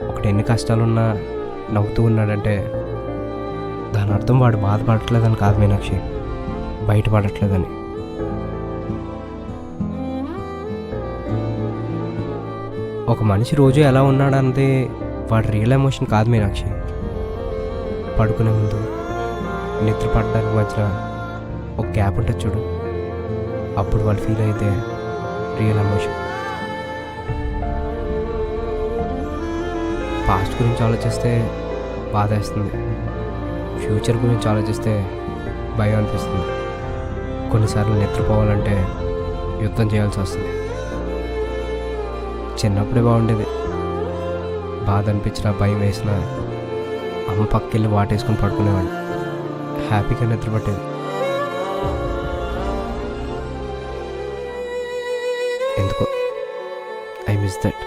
ఒకటి ఎన్ని కష్టాలున్నా నవ్వుతూ ఉన్నాడంటే దాని అర్థం వాడు బాధపడట్లేదని కాదు మీనాక్షి, బయటపడట్లేదని. ఒక మనిషి రోజు ఎలా ఉన్నాడన్నది వాడి రియల్ ఎమోషన్ కాదు మీనాక్షి. పడుకునే ముందు నిద్ర పడడానికి మధ్యన ఒక గ్యాప్ ఉంటుంది చూడు, అప్పుడు వాళ్ళు ఫీల్ అయితే రియల్ ఎమోషన్. పాస్ట్ గురించి ఆలోచిస్తే బాధ వేస్తుంది, ఫ్యూచర్ గురించి ఆలోచిస్తే భయం అనిపిస్తుంది. కొన్నిసార్లు నిద్రపోవాలంటే యుద్ధం చేయాల్సి వస్తుంది. చిన్నప్పుడే బాగుండేది, బాధ అనిపించినా భయం వేసినా అమ్మ పక్కకెళ్ళి వాటేసుకొని పడుకునేవాడిని, హ్యాపీగా నిద్ర పట్టేది. ఎందుకో ఐ మిస్ దట్.